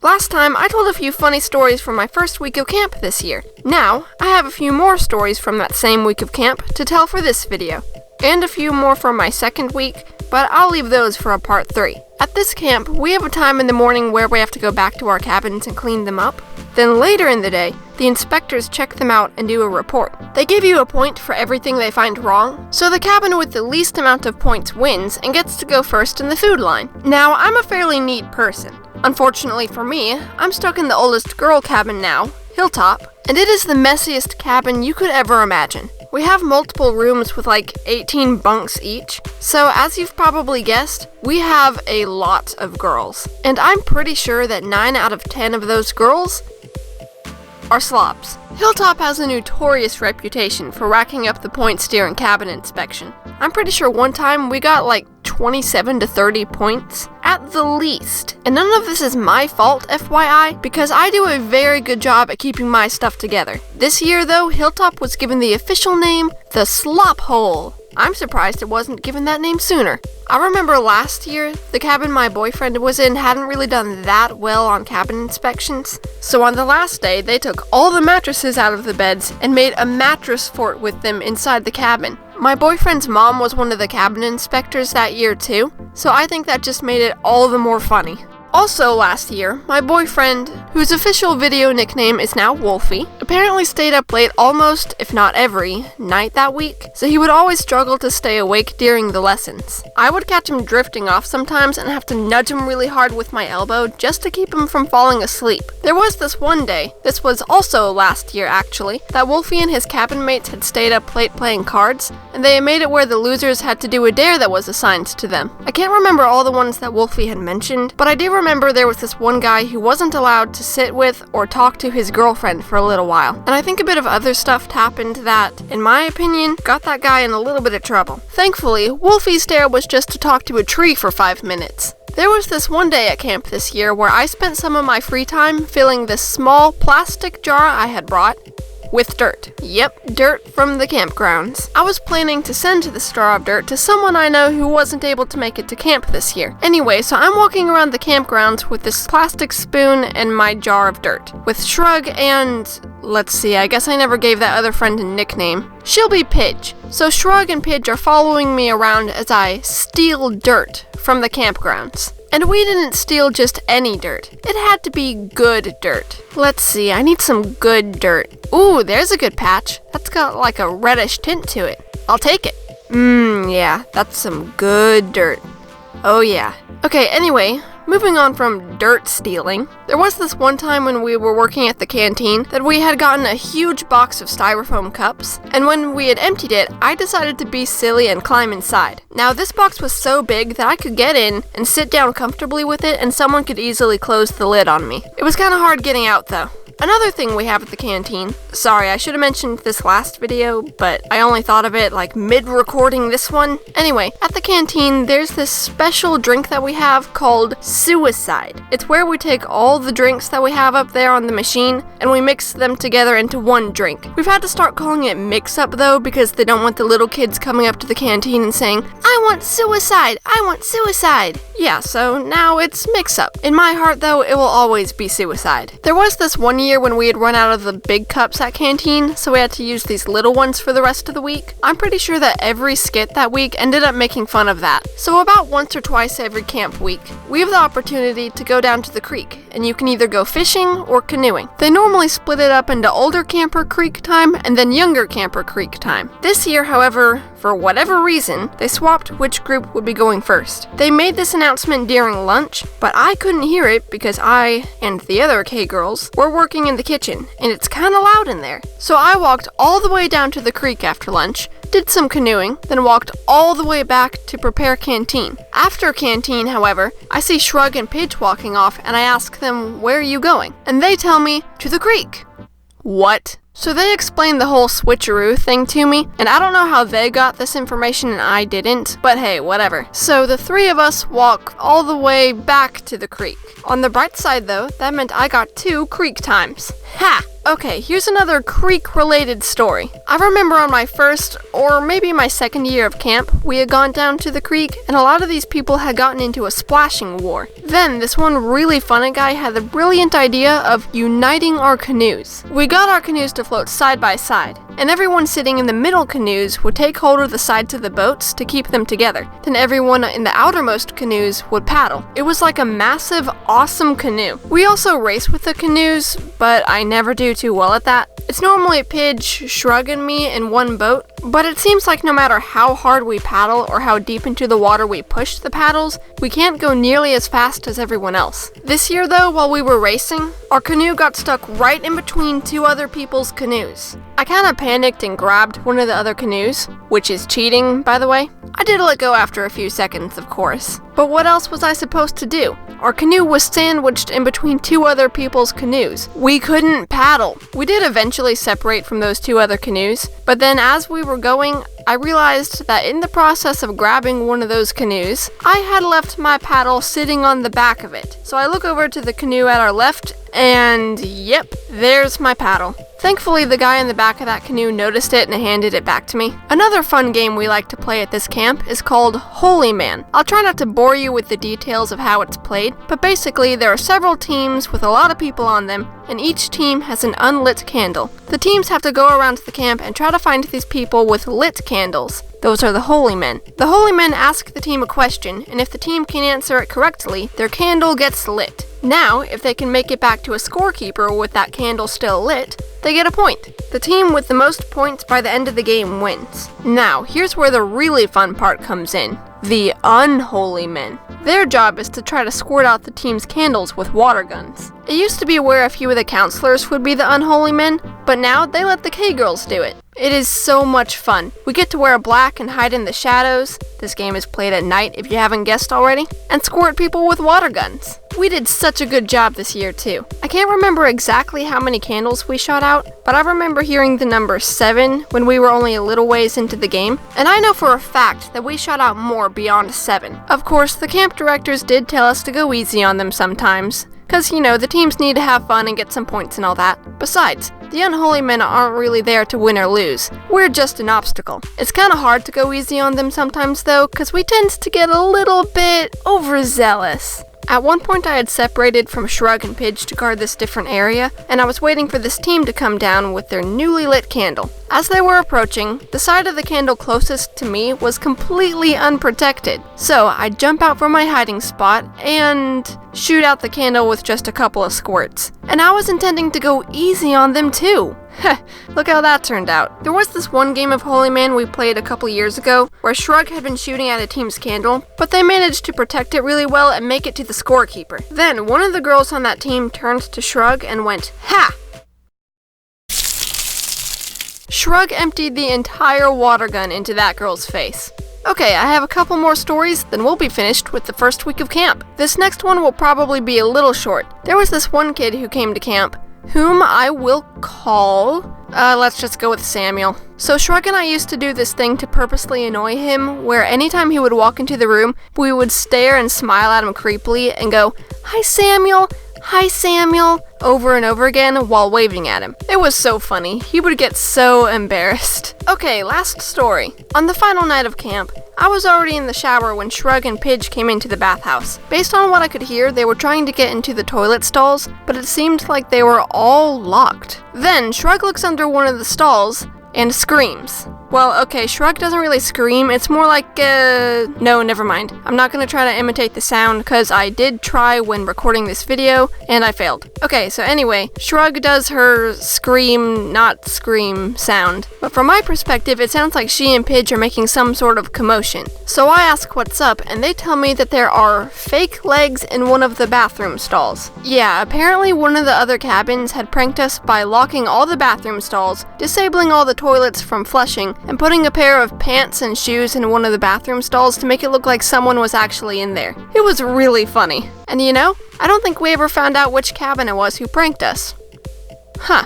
Last time, I told a few funny stories from my first week of camp this year. Now, I have a few more stories from that same week of camp to tell for this video. And a few more from my second week, but I'll leave those for a part 3. At this camp, we have a time in the morning where we have to go back to our cabins and clean them up. Then later in the day, the inspectors check them out and do a report. They give you a point for everything they find wrong, so the cabin with the least amount of points wins and gets to go first in the food line. Now, I'm a fairly neat person. Unfortunately for me, I'm stuck in the oldest girl cabin now, Hilltop, and it is the messiest cabin you could ever imagine. We have multiple rooms with like 18 bunks each, so as you've probably guessed, we have a lot of girls. And I'm pretty sure that 9 out of 10 of those girls are slobs. Hilltop has a notorious reputation for racking up the points during cabin inspection. I'm pretty sure one time we got like 27 to 30 points at the least. And none of this is my fault, FYI, because I do a very good job at keeping my stuff together. This year though, Hilltop was given the official name, the Slop Hole. I'm surprised it wasn't given that name sooner. I remember last year, the cabin my boyfriend was in hadn't really done that well on cabin inspections. So on the last day, they took all the mattresses out of the beds and made a mattress fort with them inside the cabin. My boyfriend's mom was one of the cabin inspectors that year too, so I think that just made it all the more funny. Also last year, my boyfriend, whose official video nickname is now Wolfie, apparently stayed up late almost, if not every, night that week, so he would always struggle to stay awake during the lessons. I would catch him drifting off sometimes and have to nudge him really hard with my elbow just to keep him from falling asleep. There was this one day, this was also last year actually, that Wolfie and his cabin mates had stayed up late playing cards, and they made it where the losers had to do a dare that was assigned to them. I can't remember all the ones that Wolfie had mentioned, but I do remember there was this one guy who wasn't allowed to sit with or talk to his girlfriend for a little while. And I think a bit of other stuff happened that, in my opinion, got that guy in a little bit of trouble. Thankfully, Wolfie's dare was just to talk to a tree for 5 minutes. There was this one day at camp this year where I spent some of my free time filling this small plastic jar I had brought with dirt. Yep, dirt from the campgrounds. I was planning to send this jar of dirt to someone I know who wasn't able to make it to camp this year. Anyway, so I'm walking around the campgrounds with this plastic spoon and my jar of dirt, with Shrug and, let's see, I guess I never gave that other friend a nickname. She'll be Pidge. So Shrug and Pidge are following me around as I steal dirt from the campgrounds. And we didn't steal just any dirt. It had to be good dirt. Let's see, I need some good dirt. Ooh, there's a good patch. That's got like a reddish tint to it. I'll take it. Yeah, that's some good dirt. Oh yeah. Okay, anyway, moving on from dirt stealing, there was this one time when we were working at the canteen that we had gotten a huge box of styrofoam cups, and when we had emptied it, I decided to be silly and climb inside. Now this box was so big that I could get in and sit down comfortably with it and someone could easily close the lid on me. It was kind of hard getting out though. Another thing we have at the canteen, sorry, I should have mentioned this last video, but I only thought of it like mid-recording this one. Anyway, at the canteen, there's this special drink that we have called Suicide. It's where we take all the drinks that we have up there on the machine, and we mix them together into one drink. We've had to start calling it Mix-Up though, because they don't want the little kids coming up to the canteen and saying, "I want suicide! I want suicide!" Yeah, so now it's Mix-Up. In my heart though, it will always be Suicide. There was this one year when we had run out of the big cups at canteen, so we had to use these little ones for the rest of the week. I'm pretty sure that every skit that week ended up making fun of that. So about once or twice every camp week, we have the opportunity to go down to the creek, and you can either go fishing or canoeing. They normally split it up into older camper creek time and then younger camper creek time. This year, however, for whatever reason, they swapped which group would be going first. They made this announcement during lunch, but I couldn't hear it because I and the other K girls were working in the kitchen, and it's kinda loud in there. So I walked all the way down to the creek after lunch, did some canoeing, then walked all the way back to prepare canteen. After canteen, however, I see Shrug and Pidge walking off, and I ask them, "Where are you going?" And they tell me, "To the creek." What? So they explained the whole switcheroo thing to me, and I don't know how they got this information and I didn't, but hey, whatever. So the three of us walk all the way back to the creek. On the bright side though, that meant I got 2 creek times. Ha! Okay, here's another creek-related story. I remember on my first, or maybe my second year of camp, we had gone down to the creek, and a lot of these people had gotten into a splashing war. Then, this one really funny guy had the brilliant idea of uniting our canoes. We got our canoes to float side by side, and everyone sitting in the middle canoes would take hold of the sides of the boats to keep them together. Then everyone in the outermost canoes would paddle. It was like a massive, awesome canoe. We also race with the canoes, but I never do too well at that. It's normally Pidge, Shrug, and me in one boat, but it seems like no matter how hard we paddle or how deep into the water we push the paddles, we can't go nearly as fast as everyone else. This year though, while we were racing, our canoe got stuck right in between two other people's canoes. I kinda panicked and grabbed one of the other canoes, which is cheating, by the way. I did let go after a few seconds, of course. But what else was I supposed to do? Our canoe was sandwiched in between two other people's canoes. We couldn't paddle. We did eventually separate from those two other canoes, but then as we were going, I realized that in the process of grabbing one of those canoes, I had left my paddle sitting on the back of it. So I look over to the canoe at our left, and yep, there's my paddle. Thankfully, the guy in the back of that canoe noticed it and handed it back to me. Another fun game we like to play at this camp is called Holy Man. I'll try not to bore you with the details of how it's played, but basically there are several teams with a lot of people on them, and each team has an unlit candle. The teams have to go around the camp and try to find these people with lit candles. Those are the Holy Men. The Holy Men ask the team a question, and if the team can answer it correctly, their candle gets lit. Now, if they can make it back to a scorekeeper with that candle still lit, they get a point. The team with the most points by the end of the game wins. Now, here's where the really fun part comes in. The Unholy Men. Their job is to try to squirt out the team's candles with water guns. It used to be where a few of the counselors would be the Unholy Men, but now they let the K-Girls do it. It is so much fun. We get to wear black and hide in the shadows. This game is played at night if you haven't guessed already, and squirt people with water guns. We did such a good job this year too. I can't remember exactly how many candles we shot out, but I remember hearing the number 7 when we were only a little ways into the game, and I know for a fact that we shot out more beyond 7. Of course, the camp directors did tell us to go easy on them sometimes, because, you know, the teams need to have fun and get some points and all that. Besides, the Unholy Men aren't really there to win or lose. We're just an obstacle. It's kinda hard to go easy on them sometimes though, because we tend to get a little bit overzealous. At one point I had separated from Shrug and Pidge to guard this different area, and I was waiting for this team to come down with their newly lit candle. As they were approaching, the side of the candle closest to me was completely unprotected. So I jump out from my hiding spot and shoot out the candle with just a couple of squirts. And I was intending to go easy on them too. Look how that turned out. There was this one game of Holy Man we played a couple years ago where Shrug had been shooting at a team's candle, but they managed to protect it really well and make it to the scorekeeper. Then one of the girls on that team turned to Shrug and went, "Ha!" Shrug emptied the entire water gun into that girl's face. Okay, I have a couple more stories, then we'll be finished with the first week of camp. This next one will probably be a little short. There was this one kid who came to camp, whom I will call, let's just go with Samuel. So Shrug and I used to do this thing to purposely annoy him, where anytime he would walk into the room, we would stare and smile at him creepily and go, "Hi Samuel, hi Samuel," over and over again while waving at him. It was so funny. He would get so embarrassed. Okay, last story. On the final night of camp, I was already in the shower when Shrug and Pidge came into the bathhouse. Based on what I could hear, they were trying to get into the toilet stalls, but it seemed like they were all locked. Then Shrug looks under one of the stalls and screams. Well, okay, Shrug doesn't really scream, it's more like, no, never mind. I'm not gonna try to imitate the sound, because I did try when recording this video, and I failed. Okay, so anyway, Shrug does her scream, not scream sound. But from my perspective, it sounds like she and Pidge are making some sort of commotion. So I ask what's up, and they tell me that there are fake legs in one of the bathroom stalls. Yeah, apparently one of the other cabins had pranked us by locking all the bathroom stalls, disabling all the toilets from flushing, and putting a pair of pants and shoes in one of the bathroom stalls to make it look like someone was actually in there. It was really funny. And you know, I don't think we ever found out which cabin it was who pranked us. Huh.